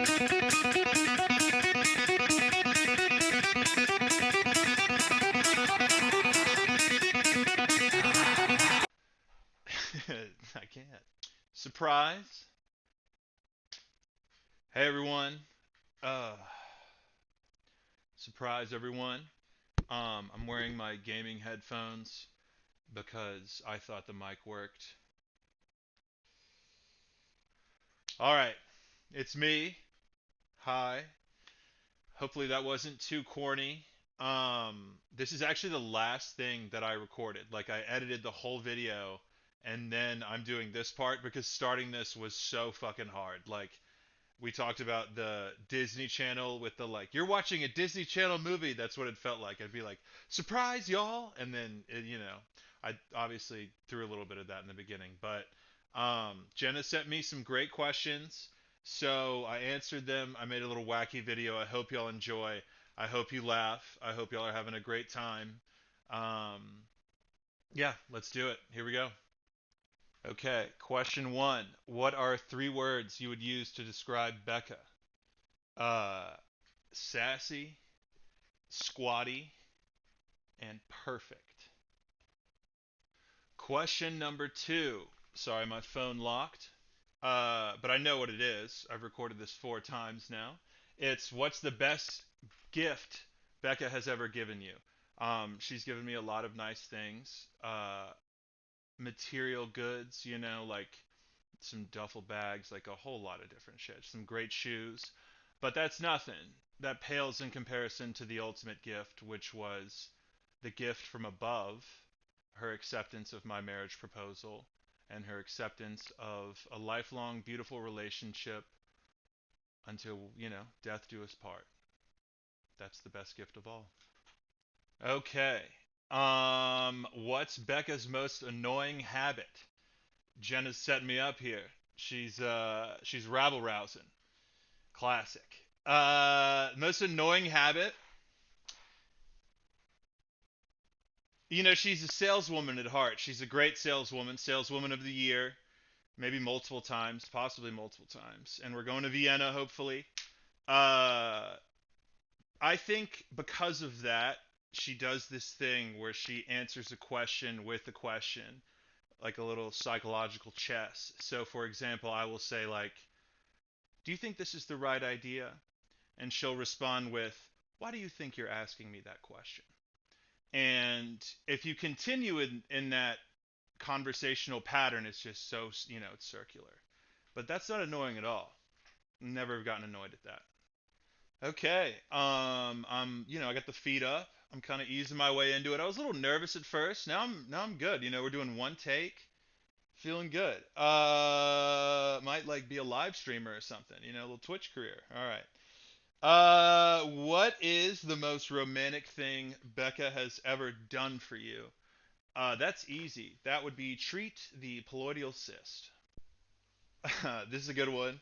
I can't. Surprise. Hey everyone. Uh Surprise everyone. I'm wearing my gaming headphones because I thought the mic worked. All right. It's me. Hi. Hopefully that wasn't too corny. This is actually the last thing that I recorded. Like I edited the whole video and then I'm doing this part because starting this was so fucking hard. Like we talked about the Disney Channel with the like, you're watching a Disney Channel movie. That's what it felt like. I'd be like, surprise, y'all. And then, I obviously threw a little bit of that in the beginning. But Jenna sent me some great questions. So I answered them. I made a little wacky video. I hope y'all enjoy. I hope you laugh. I hope y'all are having a great time. Um, yeah, let's do it. Here we go. Okay, question one. What are three words you would use to describe Becca? Uh, Sassy, squatty, and perfect. Question number two. Sorry, my phone locked. But I know what it is. I've recorded this 4 times now. It's what's the best gift Becca has ever given you? She's given me a lot of nice things. Material goods, like some duffel bags, like a whole lot of different shit. Some great shoes. But that's nothing. That pales in comparison to the ultimate gift, which was the gift from above, her acceptance of my marriage proposal, and her acceptance of a lifelong, beautiful relationship until, death do us part. That's the best gift of all. Okay. What's Becca's most annoying habit? Jenna's setting me up here. She's rabble rousing. Classic. Most annoying habit. She's a saleswoman at heart. She's a great saleswoman, saleswoman of the year, maybe multiple times, possibly multiple times. And we're going to Vienna, hopefully. Uh, I think because of that, she does this thing where she answers a question with a question, like a little psychological chess. So, for example, I will say, like, do you think this is the right idea? And she'll respond with, why do you think you're asking me that question? And if you continue in that conversational pattern, it's just so, it's circular. But that's not annoying at all. Never have gotten annoyed at that. Okay. I got the feet up. I'm kind of easing my way into it. I was a little nervous at first. Now I'm good. We're doing one take. Feeling good. Might like be a live streamer or something. A little Twitch career. All right. What is the most romantic thing Becca has ever done for you? That's easy. That would be treat the paloidal cyst. This is a good one.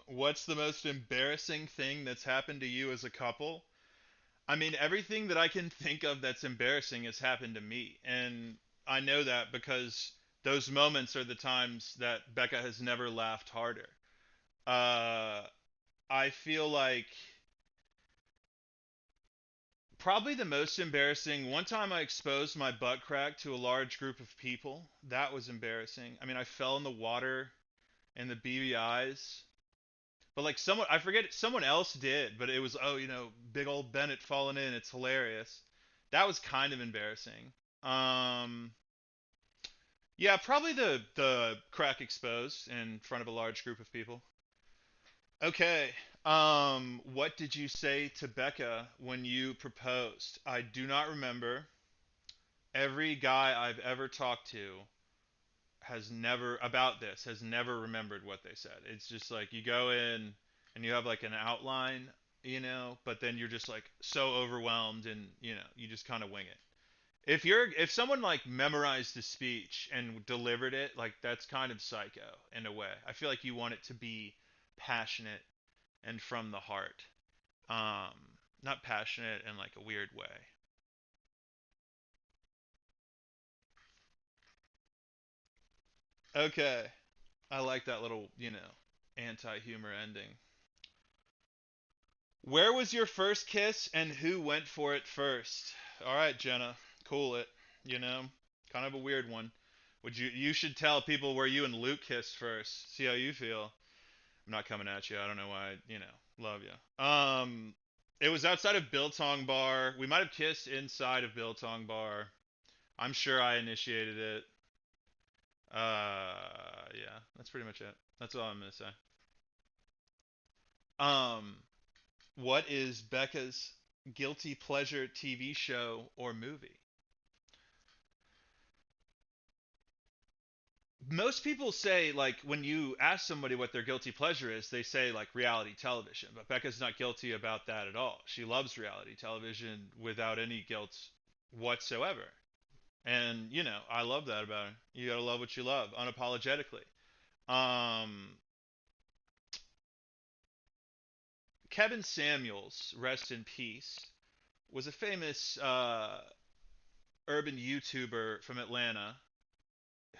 What's the most embarrassing thing that's happened to you as a couple? I mean, everything that I can think of that's embarrassing has happened to me, and I know that because those moments are the times that Becca has never laughed harder. Uh, I feel like probably the most embarrassing one time I exposed my butt crack to a large group of people. That was embarrassing. I mean, I fell in the water in the BBI's. But like someone I forget someone else did, but it was big old Bennett falling in. It's hilarious. That was kind of embarrassing. Um yeah, probably the crack exposed in front of a large group of people. Okay. What did you say to Becca when you proposed? I do not remember. Every guy I've ever talked to has never remembered what they said. It's just like you go in and you have like an outline, but then you're just like so overwhelmed and you just kind of wing it. If someone like memorized the speech and delivered it, like that's kind of psycho in a way. I feel like you want it to be passionate and from the heart. Um Not passionate in like a weird way. Okay. I like that little, anti-humor ending. Where was your first kiss and who went for it first? All right, Jenna, cool it. You know, kind of a weird one. You should tell people where you and Luke kissed first. See how you feel. I'm not coming at you. I don't know why. Love you. It was outside of Biltong Bar. We might have kissed inside of Biltong Bar. I'm sure I initiated it. Yeah, that's pretty much it. That's all I'm gonna say. Um, what is Becca's guilty pleasure TV show or movie? Most people say, like, when you ask somebody what their guilty pleasure is, they say like reality television, but Becca's not guilty about that at all. She loves reality television without any guilt whatsoever. And I love that about her. You gotta love what you love unapologetically. um Kevin Samuels, rest in peace, was a famous urban YouTuber from Atlanta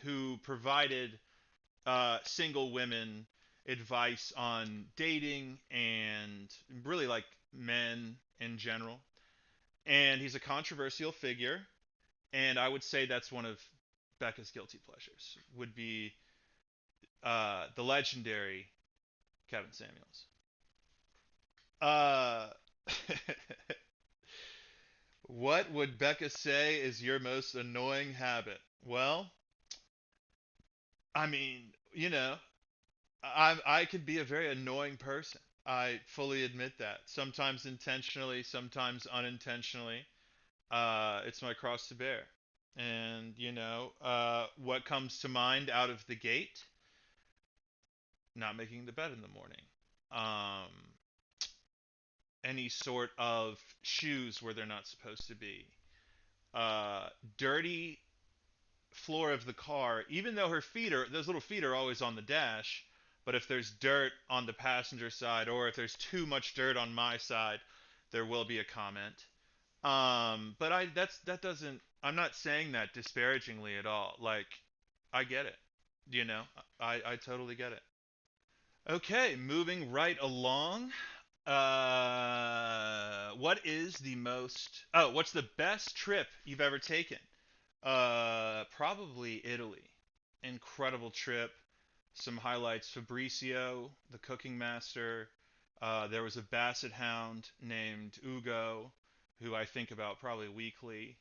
who provided single women advice on dating and really like men in general. And he's a controversial figure, and I would say that's one of Becca's guilty pleasures. Would be the legendary Kevin Samuels. Uh, what would Becca say is your most annoying habit? Well, I mean, I could be a very annoying person. I fully admit that. Sometimes intentionally, sometimes unintentionally. It's my cross to bear. And what comes to mind out of the gate? Not making the bed in the morning. Um, any sort of shoes where they're not supposed to be. Uh, dirty floor of the car, even though those little feet are always on the dash, but if there's dirt on the passenger side or if there's too much dirt on my side, there will be a comment. But that doesn't. I'm not saying that disparagingly at all. Like, I get it. You know, I totally get it. Okay, moving right along. What's the best trip you've ever taken? Probably Italy. Incredible trip. Some highlights: Fabrizio, the cooking master. There was a basset hound named Ugo, who I think about probably weekly.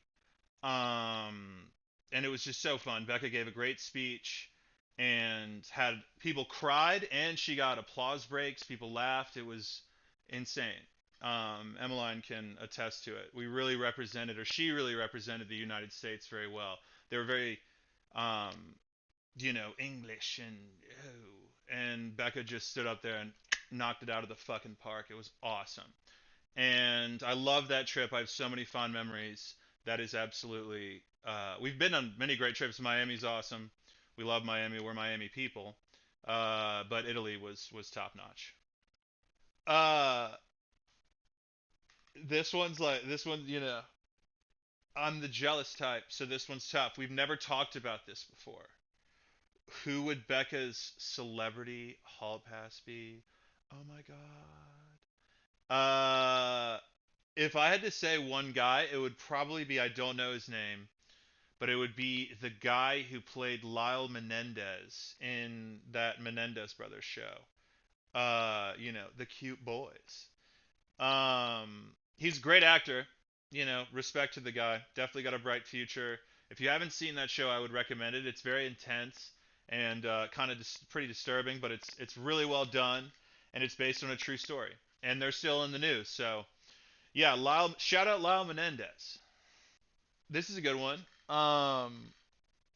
Um, and it was just so fun. Becca gave a great speech and had people cried, and she got applause breaks. People laughed. It was insane. Emmeline can attest to it. We really represented, or she really represented the United States very well. They were very, um, English and Becca just stood up there and knocked it out of the fucking park. It was awesome. And I love that trip. I have so many fond memories. That is absolutely. We've been on many great trips. Miami's awesome. We love Miami. We're Miami people. But Italy was top notch. Uh, this one. I'm the jealous type, so this one's tough. We've never talked about this before. Who would Becca's celebrity hall pass be? Oh my god. If I had to say one guy, it would probably be, I don't know his name, but it would be the guy who played Lyle Menendez in that Menendez Brothers show. The cute boys. He's a great actor. Respect to the guy. Definitely got a bright future. If you haven't seen that show, I would recommend it. It's very intense and kind of pretty disturbing, but it's really well done, and it's based on a true story. And they're still in the news, so yeah. Shout out Lyle Menendez. This is a good one.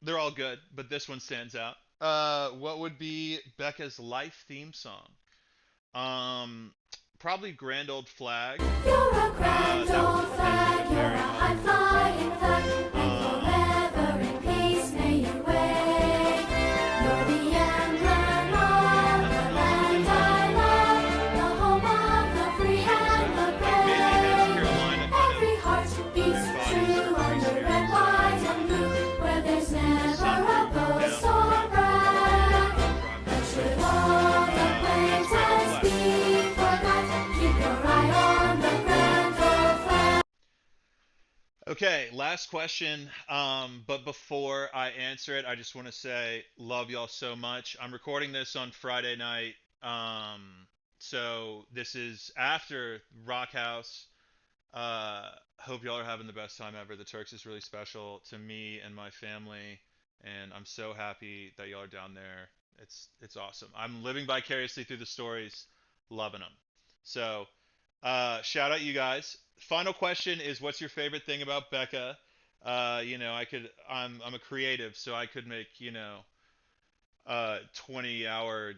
They're all good, but this one stands out. What would be Becca's life theme song? Um, Probably Grand Old Flag. You're a grand old flag, you're a high-flying flag, and forever in peace may you wave. You're the emblem of the land I love, the home of the free and the brave. Every heart beats true under red, white, and blue, where there's never a boast or brag. But should all acquaintance be forgot, keep your eye on Okay, last question. But before I answer it, I just want to say love y'all so much. I'm recording this on Friday night. So this is after Rock House. Hope y'all are having the best time ever. The Turks is really special to me and my family, and I'm so happy that y'all are down there. It's awesome. I'm living vicariously through the stories, loving them. So, shout out you guys. Final question is, what's your favorite thing about Becca? I'm a creative, so I could make 20-hour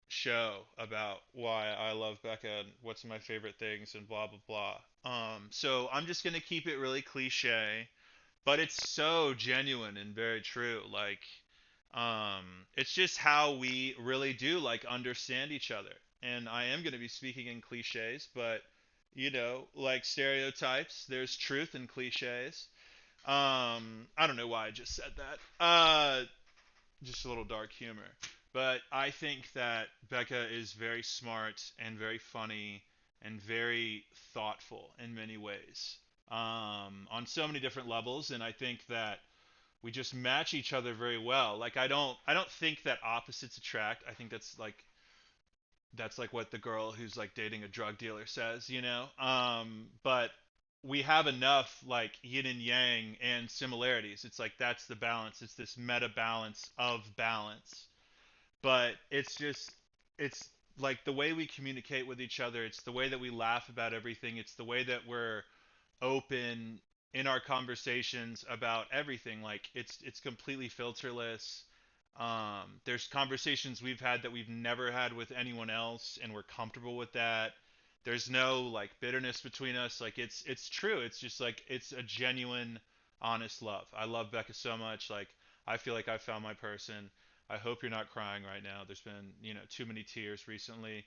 show about why I love Becca and what's my favorite things and blah blah blah. So I'm just gonna keep it really cliche, but it's so genuine and very true. It's just how we really do like understand each other. And I am gonna be speaking in cliches, but like stereotypes, there's truth in cliches. I don't know why I just said that. Just a little dark humor. But I think that Becca is very smart and very funny and very thoughtful in many ways, on so many different levels. And I think that we just match each other very well. Like I don't think that opposites attract. I think that's like what the girl who's like dating a drug dealer says, you know. But we have enough like yin and yang and similarities. It's like that's the balance. It's this meta balance of balance. But it's like the way we communicate with each other. It's the way that we laugh about everything. It's the way that we're open in our conversations about everything. Like it's completely filterless. There's conversations we've had that we've never had with anyone else, and we're comfortable with that. There's no like bitterness between us. Like it's true. It's just like it's a genuine, honest love. I love Becca so much. Like I feel like I found my person. I hope you're not crying right now. There's been too many tears recently.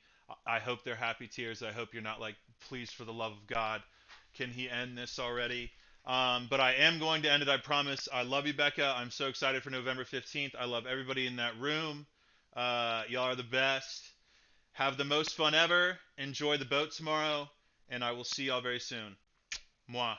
I hope they're happy tears. I hope you're not like, please, for the love of God, can he end this already? But I am going to end it, I promise. I love you, Becca. I'm so excited for November 15th. I love everybody in that room. Y'all are the best. Have the most fun ever. Enjoy the boat tomorrow. And I will see y'all very soon. Moi.